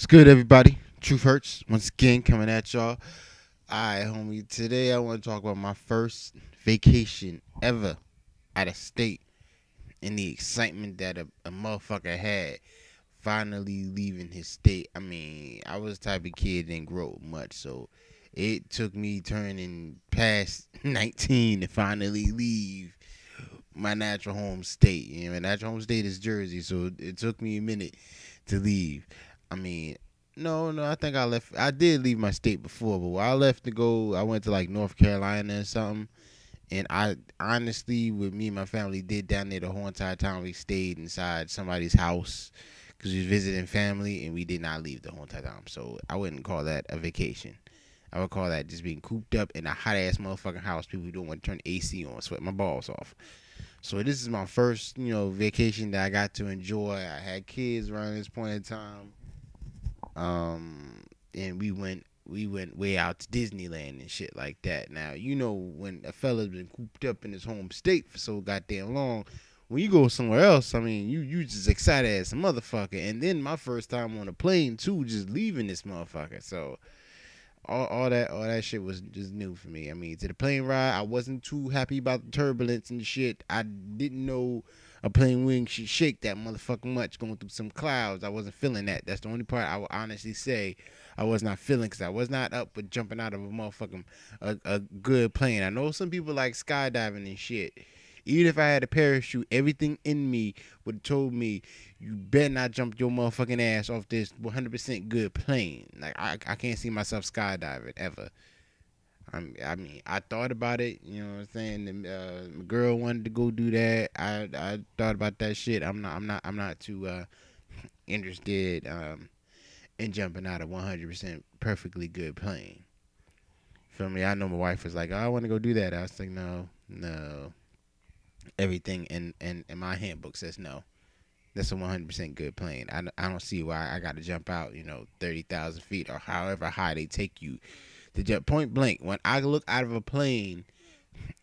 What's good, everybody? Truth Hurts, once again, coming at y'all. Alright, homie, today I want to talk about my first vacation ever out of state and the excitement that a motherfucker had finally leaving his state. I mean, I was the type of kid that didn't grow up much, so it took me turning past 19 to finally leave my natural home state. You know, my natural home state is Jersey, so it took me a minute to leave. I mean, no, I think I left. I did leave my state before, but when I left to go, I went to like North Carolina or something. And I honestly, with me and my family, did down there the whole entire time. We stayed inside somebody's house because we was visiting family, and we did not leave the whole entire time. So I wouldn't call that a vacation. I would call that just being cooped up in a hot ass motherfucking house. People who don't want to turn AC on, sweat my balls off. So this is my first, vacation that I got to enjoy. I had kids around this point in time. And we went way out to Disneyland and shit like that. Now, when a fella's been cooped up in his home state for so goddamn long, when you go somewhere else, I mean, you just excited as a motherfucker. And then my first time on a plane too, just leaving this motherfucker. So all that shit was just new for me. I mean, to the plane ride, I wasn't too happy about the turbulence and shit. I didn't know a plane wing should shake that motherfucking much going through some clouds. I wasn't feeling that. That's the only part I will honestly say I was not feeling, because I was not up with jumping out of a motherfucking a good plane. I know some people like skydiving and shit. Even if I had a parachute, everything in me would have told me, you better not jump your motherfucking ass off this 100% good plane. Like, I can't see myself skydiving ever. I mean, I thought about it. You know what I'm saying? My girl wanted to go do that. I thought about that shit. I'm not too interested in jumping out of 100% perfectly good plane. Feel me? I know my wife was like, "Oh, I want to go do that." I was like, no. Everything in my handbook says no. That's a 100% good plane. I don't see why I got to jump out, 30,000 feet or however high they take you to jump. Point blank, when I look out of a plane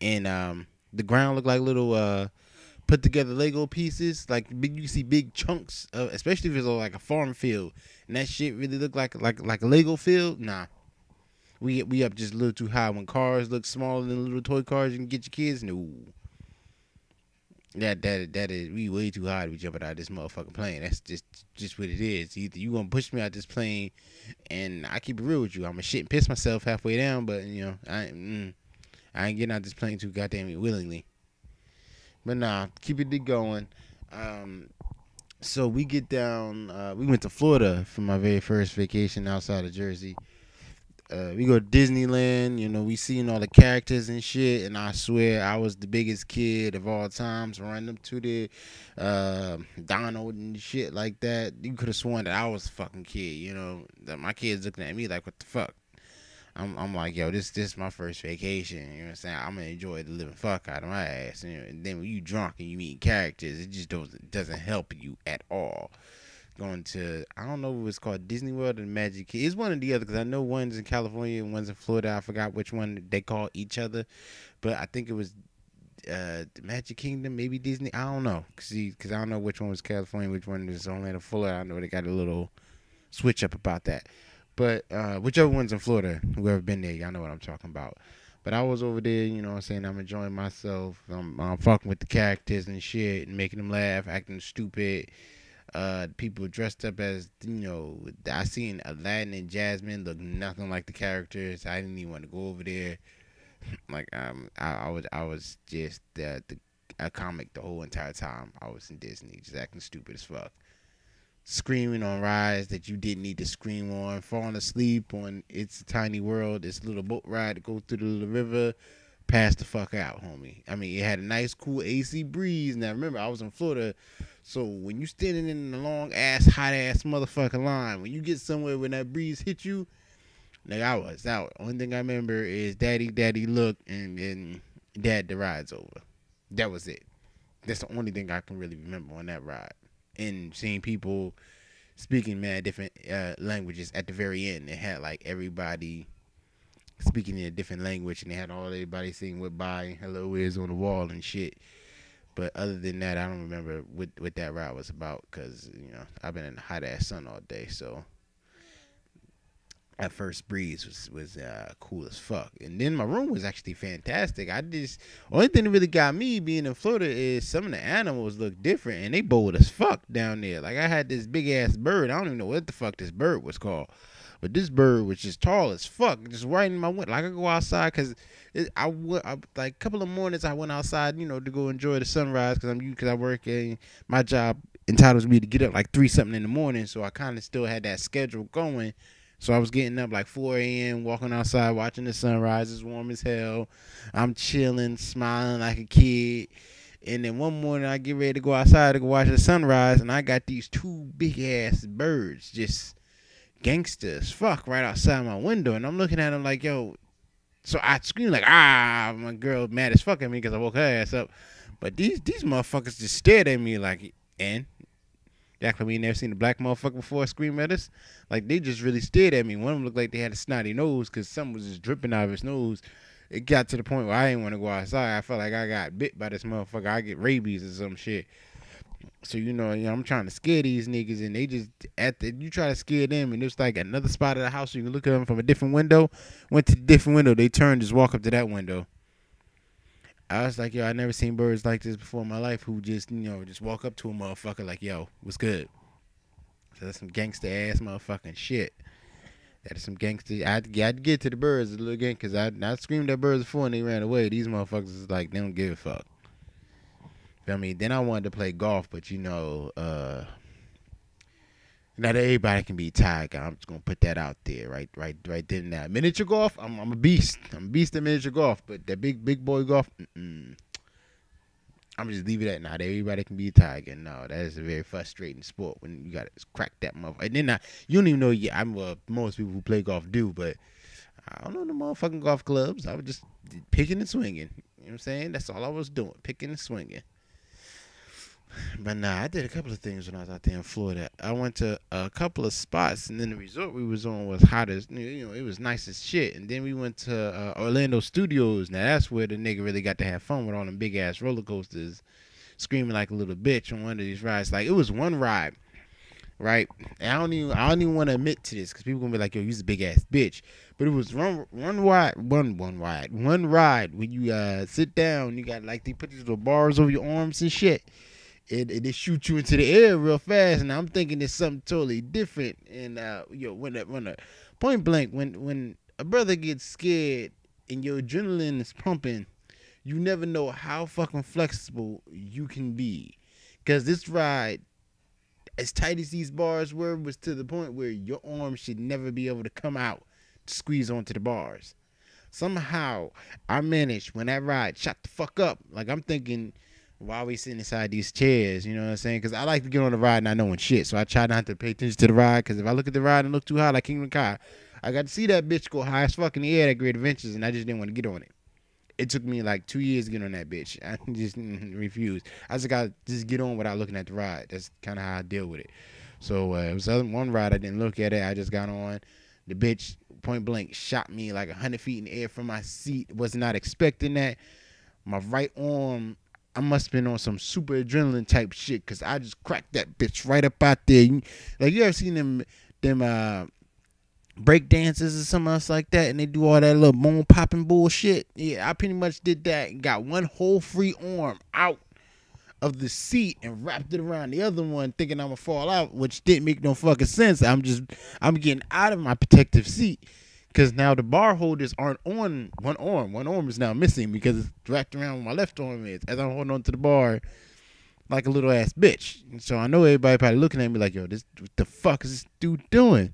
and the ground look like little put together Lego pieces, like big, you see big chunks, especially if it's like a farm field, and that shit really look like a Lego field. Nah, we up just a little too high. When cars look smaller than little toy cars you can get your kids, no. That is, we way too high to be jumping out of this motherfucking plane. That's just what it is. Either you gonna push me out this plane, and I keep it real with you, I'm gonna shit and piss myself halfway down. But I ain't getting out this plane too goddamn willingly. But nah, keep it going. So we get down. We went to Florida for my very first vacation outside of Jersey. We go to Disneyland, we seeing all the characters and shit, and I swear I was the biggest kid of all times running up to the Donald and shit like that. You could have sworn that I was a fucking kid, that my kids looking at me like, what the fuck? I'm like, yo, this my first vacation, you know what I'm saying? I'm gonna enjoy the living fuck out of my ass, and then when you drunk and you meet characters, it just doesn't help you at all. Going to, I don't know if it's called Disney World or Magic Kingdom. It's one or the other, because I know one's in California and one's in Florida. I forgot which one they call each other, but I think it was the Magic Kingdom, maybe Disney. I don't know, because I don't know which one was California, which one was Orlando, Florida. I know they got a little switch up about that, but whichever one's in Florida, whoever been there, y'all know what I'm talking about. But I was over there, you know what I'm saying? I'm enjoying myself. I'm fucking with the characters and shit and making them laugh, acting stupid. People dressed up as, I seen Aladdin and Jasmine look nothing like the characters. I didn't even want to go over there. Like, I was just a comic the whole entire time I was in Disney, just acting stupid as fuck, screaming on rides that you didn't need to scream on, falling asleep on It's a Tiny World, this little boat ride to go through the little river. Pass the fuck out, homie. I mean, it had a nice, cool AC breeze. Now, remember, I was in Florida, so when you standing in the long ass, hot ass motherfucking line, when you get somewhere when that breeze hit you, like I was out. Only thing I remember is daddy, look, and dad, the ride's over. That was it. That's the only thing I can really remember on that ride. And seeing people speaking mad different languages at the very end. It had like everybody speaking in a different language, and they had all everybody saying what bye and hello is on the wall and shit. But other than that, I don't remember what that ride was about, because I've been in the hot ass sun all day. So That first breeze was cool as fuck. And then my room was actually fantastic. Only thing that really got me being in Florida is some of the animals look different and they bold as fuck down there. Like I had this big ass bird. I don't even know what the fuck this bird was called, but this bird was just tall as fuck, just right in my window. Like I go outside because like a couple of mornings I went outside, to go enjoy the sunrise because I work and my job entitles me to get up like 3 something in the morning, so I kind of still had that schedule going. So I was getting up like 4 a.m., walking outside, watching the sunrise. It's warm as hell. I'm chilling, smiling like a kid. And then one morning I get ready to go outside to go watch the sunrise, and I got these 2 big ass birds, just gangsters, fuck, right outside my window. And I'm looking at them like, yo. So I scream like, ah, my girl mad as fuck at me because I woke her ass up. But these motherfuckers just stared at me like, and act like we ain't never seen a black motherfucker before scream at us. Like, they just really stared at me. One of them looked like they had a snotty nose because something was just dripping out of his nose. It got to the point where I didn't want to go outside. I felt like I got bit by this motherfucker. I get rabies or some shit. So, I'm trying to scare these niggas, and they just, you try to scare them, and it's like another spot of the house, so you can look at them from a different window. Went to the different window. They turned, just walk up to that window. I was like, yo, I never seen birds like this before in my life who just, just walk up to a motherfucker like, yo, what's good? So that's some gangster ass motherfucking shit. That is some gangster. I had to get to the birds a little again because I screamed at birds before and they ran away. These motherfuckers is like, they don't give a fuck. Feel me? Then I wanted to play golf, but not everybody can be tiger. I'm just gonna put that out there, right then and now. Miniature golf, I'm a beast. I'm a beast at miniature golf, but that big boy golf, I'm just leave it at not everybody can be a tiger. No, that is a very frustrating sport when you gotta crack that motherfucker. And then you don't even know. Yeah, most people who play golf do, but I don't know the motherfucking golf clubs. I was just picking and swinging. You know what I'm saying? That's all I was doing, picking and swinging. But nah, I did a couple of things when I was out there in Florida. I went to a couple of spots, and then the resort we was on was hot as, it was nice as shit. And then we went to Orlando Studios. Now that's where the nigga really got to have fun with all them big ass roller coasters, screaming like a little bitch on one of these rides. Like it was one ride, right? And I don't even want to admit to this because people gonna be like, yo, you's a big ass bitch. But it was one ride when you sit down, you got like they put these little bars over your arms and shit. It shoot you into the air real fast, and I'm thinking it's something totally different. And when a point blank, when a brother gets scared and your adrenaline is pumping, you never know how fucking flexible you can be. Cause this ride, as tight as these bars were, was to the point where your arm should never be able to come out to squeeze onto the bars. Somehow I managed when that ride shot the fuck up. Like I'm thinking, why are we sitting inside these chairs? You know what I'm saying? Because I like to get on the ride not knowing shit. So I try not to pay attention to the ride. Because if I look at the ride and look too high like Kingdom Kai, I got to see that bitch go high as fuck in the air at Great Adventures. And I just didn't want to get on it. It took me like 2 years to get on that bitch. I just refused. I just got to just get on without looking at the ride. That's kind of how I deal with it. So it was one ride. I didn't look at it. I just got on. The bitch point blank shot me like 100 feet in the air from my seat. Was not expecting that. My right arm, I must have been on some super adrenaline type shit because I just cracked that bitch right up out there. Like, you ever seen them break dances or something else like that, and they do all that little bone popping bullshit? Yeah, I pretty much did that and got one whole free arm out of the seat and wrapped it around the other one thinking I'm gonna fall out, which didn't make no fucking sense. I'm getting out of my protective seat because now the bar holders aren't on one arm. One arm is now missing because it's wrapped around where my left arm is as I'm holding on to the bar like a little ass bitch. And so I know everybody probably looking at me like, yo, what the fuck is this dude doing?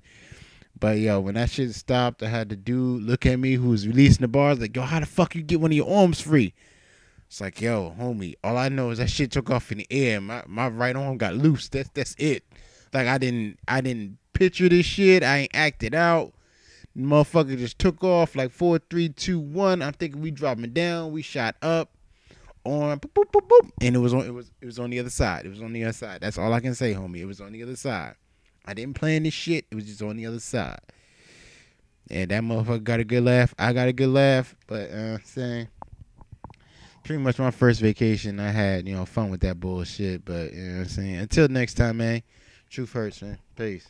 But yo, when that shit stopped, I had the dude look at me who was releasing the bars like, yo, how the fuck you get one of your arms free? It's like, yo, homie, all I know is that shit took off in the air. My right arm got loose. That's it. Like I didn't picture this shit. I ain't acted out. Motherfucker just took off like 4, 3, 2, 1. I'm thinking we dropping down. We shot up on boop, boop, boop, boop, and it was on the other side. It was on the other side. That's all I can say, homie. It was on the other side. I didn't plan this shit. It was just on the other side. And that motherfucker got a good laugh. I got a good laugh. But saying pretty much my first vacation, I had, fun with that bullshit. But you know what I'm saying? Until next time, man. Truth hurts, man. Peace.